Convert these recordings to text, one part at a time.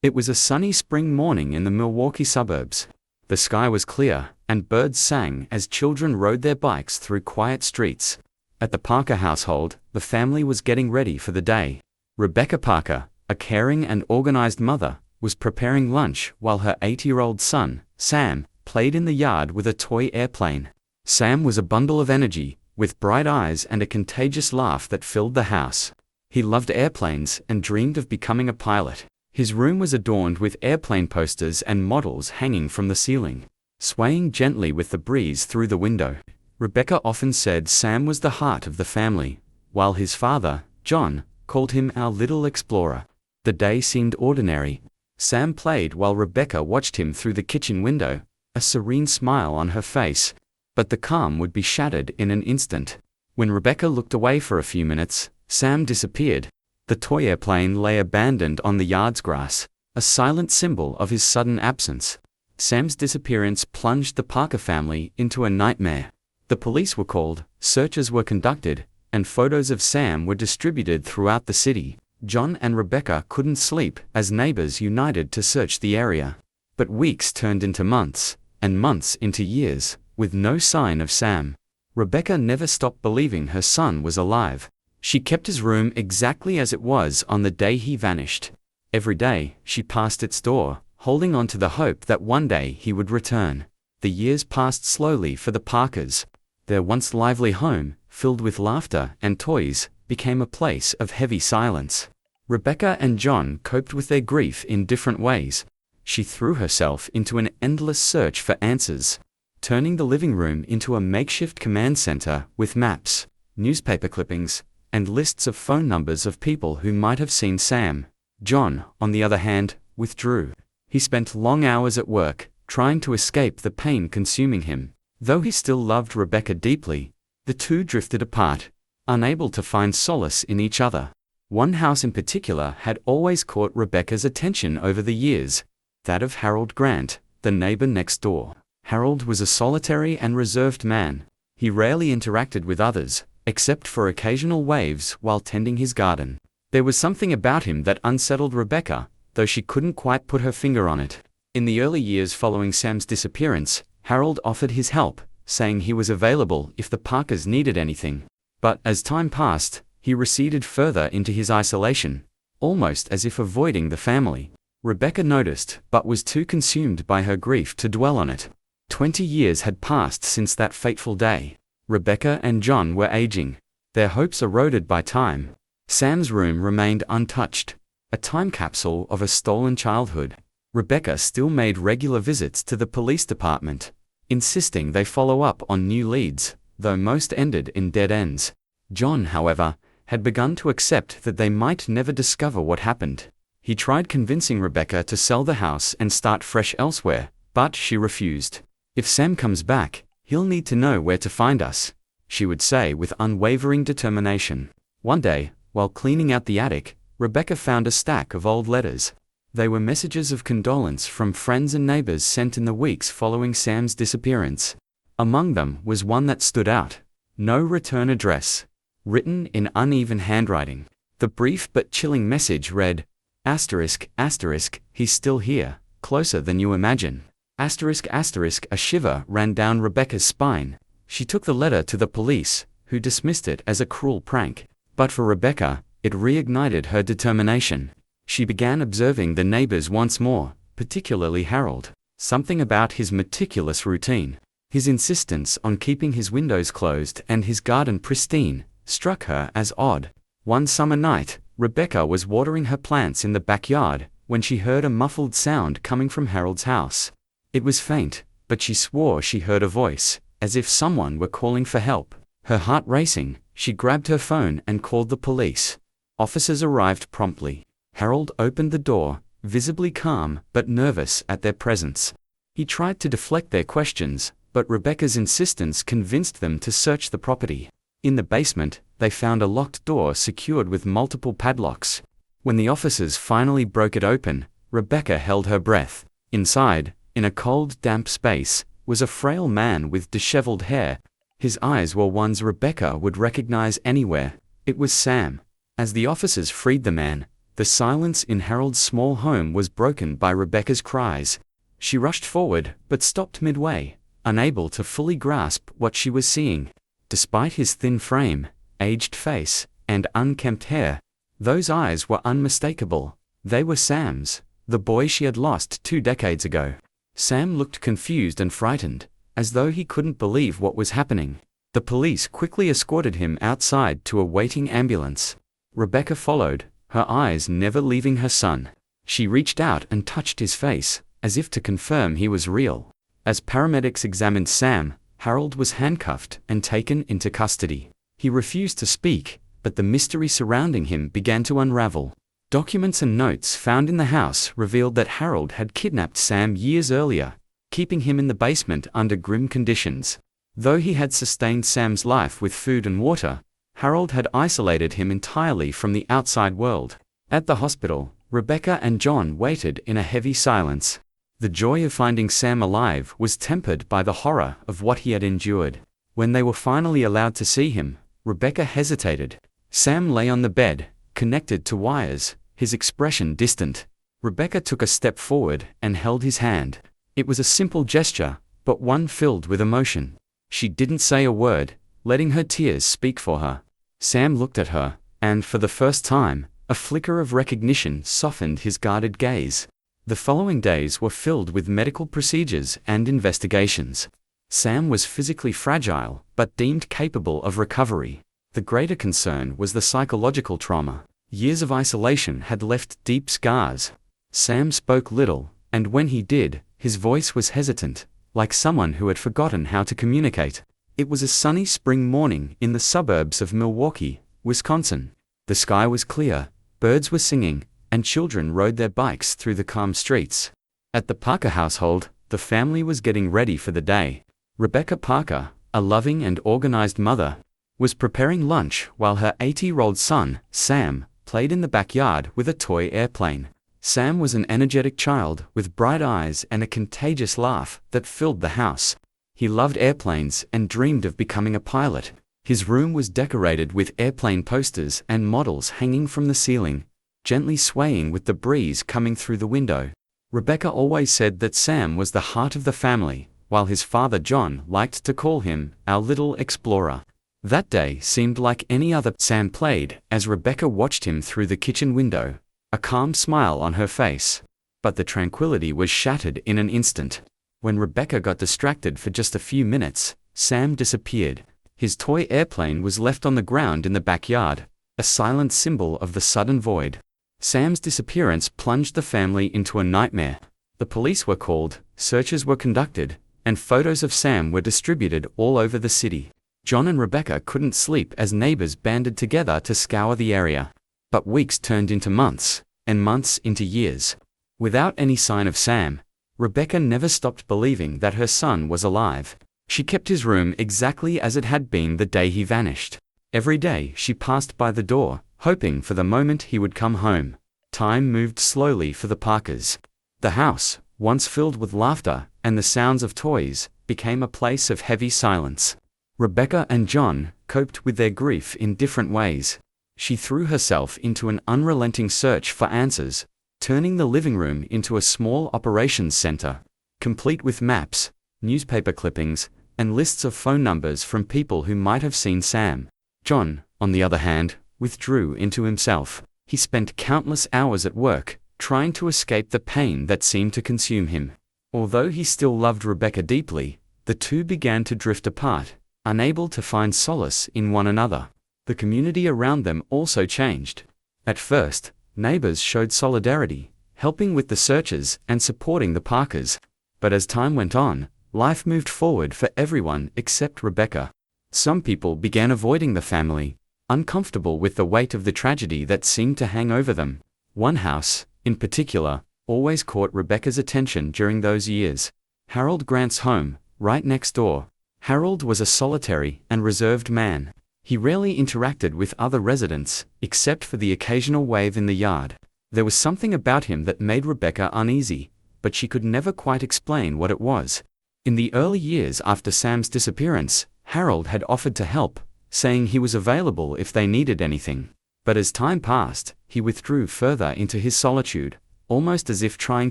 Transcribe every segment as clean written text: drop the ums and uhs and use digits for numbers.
It was a sunny spring morning in the Milwaukee suburbs. The sky was clear, and birds sang as children rode their bikes through quiet streets. At the Parker household, the family was getting ready for the day. Rebecca Parker, a caring and organized mother, was preparing lunch while her 8-year-old son, Sam, played in the yard with a toy airplane. Sam was a bundle of energy, with bright eyes and a contagious laugh that filled the house. He loved airplanes and dreamed of becoming a pilot. His room was adorned with airplane posters and models hanging from the ceiling, swaying gently with the breeze through the window. Rebecca often said Sam was the heart of the family, while his father, John, called him our little explorer. The day seemed ordinary. Sam played while Rebecca watched him through the kitchen window, a serene smile on her face. But the calm would be shattered in an instant. When Rebecca looked away for a few minutes, Sam disappeared. The toy airplane lay abandoned on the yard's grass, a silent symbol of his sudden absence. Sam's disappearance plunged the Parker family into a nightmare. The police were called, searches were conducted, and photos of Sam were distributed throughout the city. John and Rebecca couldn't sleep as neighbors united to search the area. But weeks turned into months, and months into years, with no sign of Sam. Rebecca never stopped believing her son was alive. She kept his room exactly as it was on the day he vanished. Every day, she passed its door, holding on to the hope that one day he would return. The years passed slowly for the Parkers. Their once lively home, filled with laughter and toys, became a place of heavy silence. Rebecca and John coped with their grief in different ways. She threw herself into an endless search for answers, turning the living room into a makeshift command center with maps, newspaper clippings, and lists of phone numbers of people who might have seen Sam. John, on the other hand, withdrew. He spent long hours at work, trying to escape the pain consuming him. Though he still loved Rebecca deeply, the two drifted apart, unable to find solace in each other. One house in particular had always caught Rebecca's attention over the years, that of Harold Grant, the neighbor next door. Harold was a solitary and reserved man. He rarely interacted with others, except for occasional waves while tending his garden. There was something about him that unsettled Rebecca, though she couldn't quite put her finger on it. In the early years following Sam's disappearance, Harold offered his help, saying he was available if the Parkers needed anything. But as time passed, he receded further into his isolation, almost as if avoiding the family. Rebecca noticed, but was too consumed by her grief to dwell on it. 20 years had passed since that fateful day. Rebecca and John were aging, their hopes eroded by time. Sam's room remained untouched, a time capsule of a stolen childhood. Rebecca still made regular visits to the police department, insisting they follow up on new leads, though most ended in dead ends. John, however, had begun to accept that they might never discover what happened. He tried convincing Rebecca to sell the house and start fresh elsewhere, but she refused. "If Sam comes back, he'll need to know where to find us," she would say with unwavering determination. One day, while cleaning out the attic, Rebecca found a stack of old letters. They were messages of condolence from friends and neighbors sent in the weeks following Sam's disappearance. Among them was one that stood out: "No return address," written in uneven handwriting. The brief but chilling message read, "****, he's still here, closer than you imagine." ****, a shiver ran down Rebecca's spine. She took the letter to the police, who dismissed it as a cruel prank. But for Rebecca, it reignited her determination. She began observing the neighbors once more, particularly Harold. Something about his meticulous routine, his insistence on keeping his windows closed and his garden pristine, struck her as odd. One summer night, Rebecca was watering her plants in the backyard when she heard a muffled sound coming from Harold's house. It was faint, but she swore she heard a voice, as if someone were calling for help. Her heart racing, she grabbed her phone and called the police. Officers arrived promptly. Harold opened the door, visibly calm but nervous at their presence. He tried to deflect their questions, but Rebecca's insistence convinced them to search the property. In the basement, they found a locked door secured with multiple padlocks. When the officers finally broke it open, Rebecca held her breath. Inside, in a cold, damp space, was a frail man with disheveled hair. His eyes were ones Rebecca would recognize anywhere. It was Sam. As the officers freed the man, The silence in Harold's small home was broken by Rebecca's cries. She rushed forward, but stopped midway, unable to fully grasp what she was seeing. Despite his thin frame, aged face, and unkempt hair, those eyes were unmistakable. They were Sam's, the boy she had lost 2 decades ago. Sam looked confused and frightened, as though he couldn't believe what was happening. The police quickly escorted him outside to a waiting ambulance. Rebecca followed, her eyes never leaving her son. She reached out and touched his face, as if to confirm he was real. As paramedics examined Sam, Harold was handcuffed and taken into custody. He refused to speak, but the mystery surrounding him began to unravel. Documents and notes found in the house revealed that Harold had kidnapped Sam years earlier, keeping him in the basement under grim conditions. Though he had sustained Sam's life with food and water, Harold had isolated him entirely from the outside world. At the hospital, Rebecca and John waited in a heavy silence. The joy of finding Sam alive was tempered by the horror of what he had endured. When they were finally allowed to see him, Rebecca hesitated. Sam lay on the bed, connected to wires, his expression distant. Rebecca took a step forward and held his hand. It was a simple gesture, but one filled with emotion. She didn't say a word, letting her tears speak for her. Sam looked at her, and for the first time, a flicker of recognition softened his guarded gaze. The following days were filled with medical procedures and investigations. Sam was physically fragile, but deemed capable of recovery. The greater concern was the psychological trauma. Years of isolation had left deep scars. Sam spoke little, and when he did, his voice was hesitant, like someone who had forgotten how to communicate. It was a sunny spring morning in the suburbs of Milwaukee, Wisconsin. The sky was clear, birds were singing, and children rode their bikes through the calm streets. At the Parker household, the family was getting ready for the day. Rebecca Parker, a loving and organized mother, was preparing lunch while her 80-year-old son, Sam, played in the backyard with a toy airplane. Sam was an energetic child with bright eyes and a contagious laugh that filled the house. He loved airplanes and dreamed of becoming a pilot. His room was decorated with airplane posters and models hanging from the ceiling, gently swaying with the breeze coming through the window. Rebecca always said that Sam was the heart of the family, while his father John liked to call him our little explorer. That day seemed like any other. Sam played as Rebecca watched him through the kitchen window, a calm smile on her face. But the tranquility was shattered in an instant. When Rebecca got distracted for just a few minutes, Sam disappeared. His toy airplane was left on the ground in the backyard, a silent symbol of the sudden void. Sam's disappearance plunged the family into a nightmare. The police were called, searches were conducted, and photos of Sam were distributed all over the city. John and Rebecca couldn't sleep as neighbors banded together to scour the area. But weeks turned into months, and months into years. Without any sign of Sam, Rebecca never stopped believing that her son was alive. She kept his room exactly as it had been the day he vanished. Every day she passed by the door, hoping for the moment he would come home. Time moved slowly for the Parkers. The house, once filled with laughter and the sounds of toys, became a place of heavy silence. Rebecca and John coped with their grief in different ways. She threw herself into an unrelenting search for answers, turning the living room into a small operations center, complete with maps, newspaper clippings, and lists of phone numbers from people who might have seen Sam. John, on the other hand, withdrew into himself. He spent countless hours at work, trying to escape the pain that seemed to consume him. Although he still loved Rebecca deeply, the two began to drift apart, unable to find solace in one another. The community around them also changed. At first, neighbors showed solidarity, helping with the searches and supporting the Parkers. But as time went on, life moved forward for everyone except Rebecca. Some people began avoiding the family, uncomfortable with the weight of the tragedy that seemed to hang over them. One house, in particular, always caught Rebecca's attention during those years. Harold Grant's home, right next door. Harold was a solitary and reserved man. He rarely interacted with other residents, except for the occasional wave in the yard. There was something about him that made Rebecca uneasy, but she could never quite explain what it was. In the early years after Sam's disappearance, Harold had offered to help, saying he was available if they needed anything. But as time passed, he withdrew further into his solitude, almost as if trying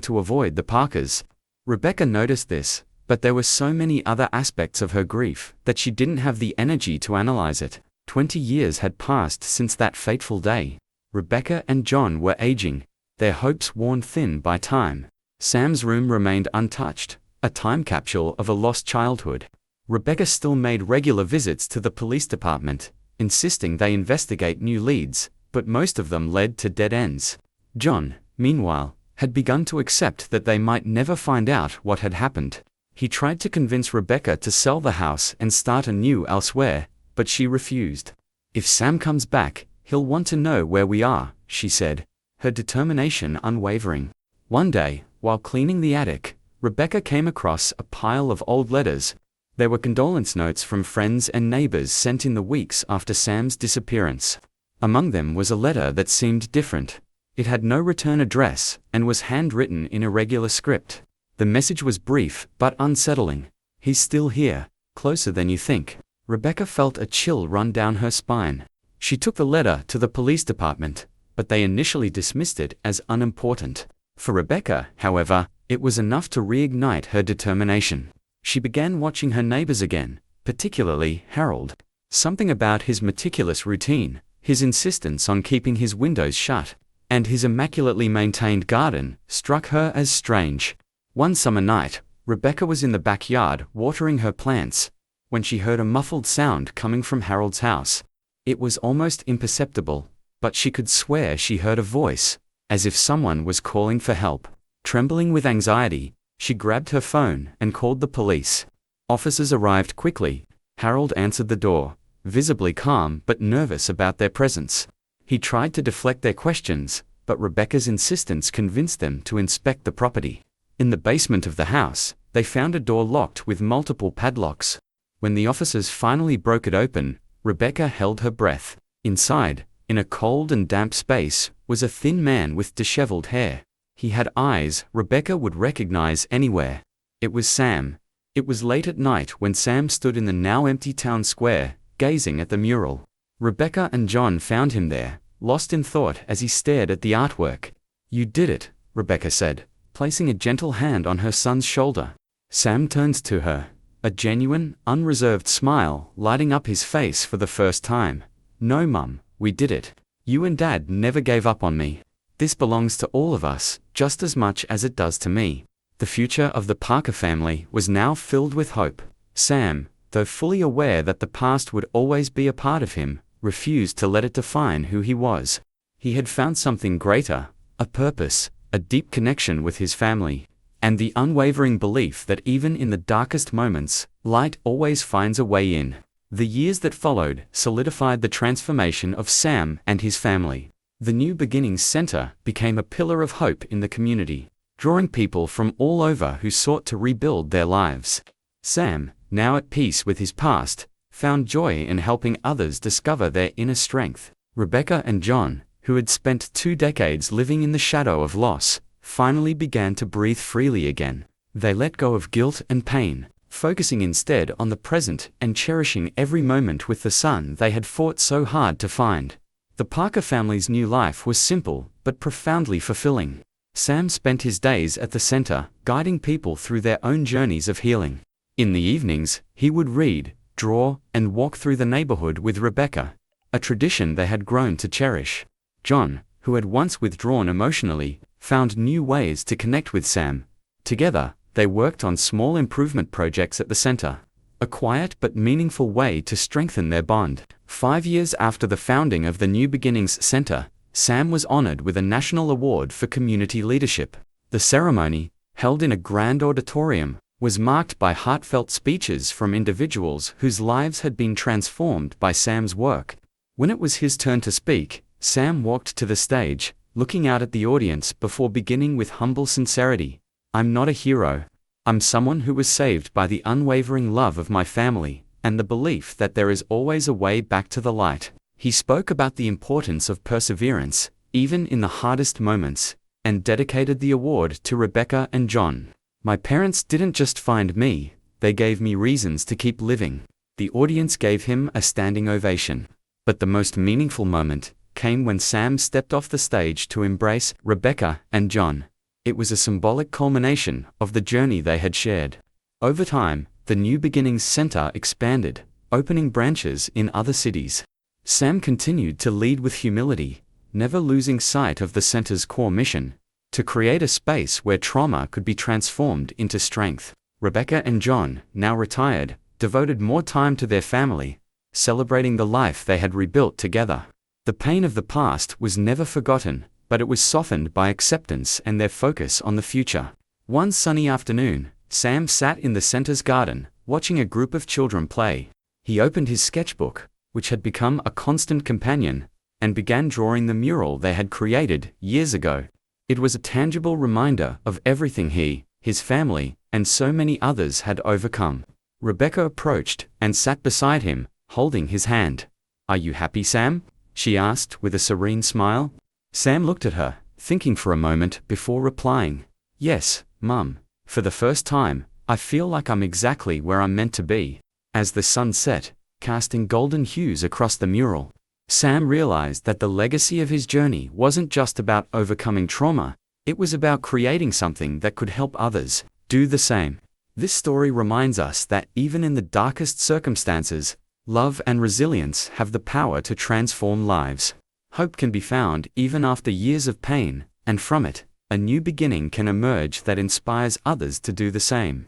to avoid the Parkers. Rebecca noticed this, but there were so many other aspects of her grief that she didn't have the energy to analyze it. 20 years had passed since that fateful day. Rebecca and John were aging, their hopes worn thin by time. Sam's room remained untouched, a time capsule of a lost childhood. Rebecca still made regular visits to the police department, insisting they investigate new leads, but most of them led to dead ends. John, meanwhile, had begun to accept that they might never find out what had happened. He tried to convince Rebecca to sell the house and start anew elsewhere, but she refused. "If Sam comes back, he'll want to know where we are," she said, her determination unwavering. One day, while cleaning the attic, Rebecca came across a pile of old letters. There were condolence notes from friends and neighbors sent in the weeks after Sam's disappearance. Among them was a letter that seemed different. It had no return address and was handwritten in irregular script. The message was brief but unsettling. "He's still here, closer than you think." Rebecca felt a chill run down her spine. She took the letter to the police department, but they initially dismissed it as unimportant. For Rebecca, however, it was enough to reignite her determination. She began watching her neighbors again, particularly Harold. Something about his meticulous routine, his insistence on keeping his windows shut, and his immaculately maintained garden struck her as strange. One summer night, Rebecca was in the backyard watering her plants, when she heard a muffled sound coming from Harold's house. It was almost imperceptible, but she could swear she heard a voice, as if someone was calling for help. Trembling with anxiety, she grabbed her phone and called the police. Officers arrived quickly. Harold answered the door, visibly calm but nervous about their presence. He tried to deflect their questions, but Rebecca's insistence convinced them to inspect the property. In the basement of the house, they found a door locked with multiple padlocks. When the officers finally broke it open, Rebecca held her breath. Inside, in a cold and damp space, was a thin man with disheveled hair. He had eyes Rebecca would recognize anywhere. It was Sam. It was late at night when Sam stood in the now empty town square, gazing at the mural. Rebecca and John found him there, lost in thought as he stared at the artwork. "You did it," Rebecca said, placing a gentle hand on her son's shoulder. Sam turned to her, a genuine, unreserved smile lighting up his face for the first time. "No, Mum, we did it. You and Dad never gave up on me. This belongs to all of us, just as much as it does to me." The future of the Parker family was now filled with hope. Sam, though fully aware that the past would always be a part of him, refused to let it define who he was. He had found something greater, a purpose, a deep connection with his family, and the unwavering belief that even in the darkest moments, light always finds a way in. The years that followed solidified the transformation of Sam and his family. The New Beginnings Center became a pillar of hope in the community, drawing people from all over who sought to rebuild their lives. Sam, now at peace with his past, found joy in helping others discover their inner strength. Rebecca and John, who had spent 2 decades living in the shadow of loss, finally began to breathe freely again. They let go of guilt and pain, focusing instead on the present and cherishing every moment with the son they had fought so hard to find. The Parker family's new life was simple but profoundly fulfilling. Sam spent his days at the center, guiding people through their own journeys of healing. In the evenings, he would read, draw, and walk through the neighborhood with Rebecca, a tradition they had grown to cherish. John, who had once withdrawn emotionally, found new ways to connect with Sam. Together, they worked on small improvement projects at the center, a quiet but meaningful way to strengthen their bond. 5 years after the founding of the New Beginnings Center, Sam was honored with a national award for community leadership. The ceremony, held in a grand auditorium, was marked by heartfelt speeches from individuals whose lives had been transformed by Sam's work. When it was his turn to speak, Sam walked to the stage, looking out at the audience before beginning with humble sincerity. "I'm not a hero. I'm someone who was saved by the unwavering love of my family, and the belief that there is always a way back to the light." He spoke about the importance of perseverance, even in the hardest moments, and dedicated the award to Rebecca and John. "My parents didn't just find me, they gave me reasons to keep living." The audience gave him a standing ovation. But the most meaningful moment came when Sam stepped off the stage to embrace Rebecca and John. It was a symbolic culmination of the journey they had shared. Over time, the New Beginnings Center expanded, opening branches in other cities. Sam continued to lead with humility, never losing sight of the center's core mission: to create a space where trauma could be transformed into strength. Rebecca and John, now retired, devoted more time to their family, celebrating the life they had rebuilt together. The pain of the past was never forgotten, but it was softened by acceptance and their focus on the future. One sunny afternoon, Sam sat in the center's garden, watching a group of children play. He opened his sketchbook, which had become a constant companion, and began drawing the mural they had created years ago. It was a tangible reminder of everything he, his family, and so many others had overcome. Rebecca approached and sat beside him, holding his hand. "Are you happy, Sam?" she asked with a serene smile. Sam looked at her, thinking for a moment before replying, "Yes, Mum. For the first time, I feel like I'm exactly where I'm meant to be." As the sun set, casting golden hues across the mural, Sam realized that the legacy of his journey wasn't just about overcoming trauma, it was about creating something that could help others do the same. This story reminds us that even in the darkest circumstances, love and resilience have the power to transform lives. Hope can be found even after years of pain, and from it, a new beginning can emerge that inspires others to do the same.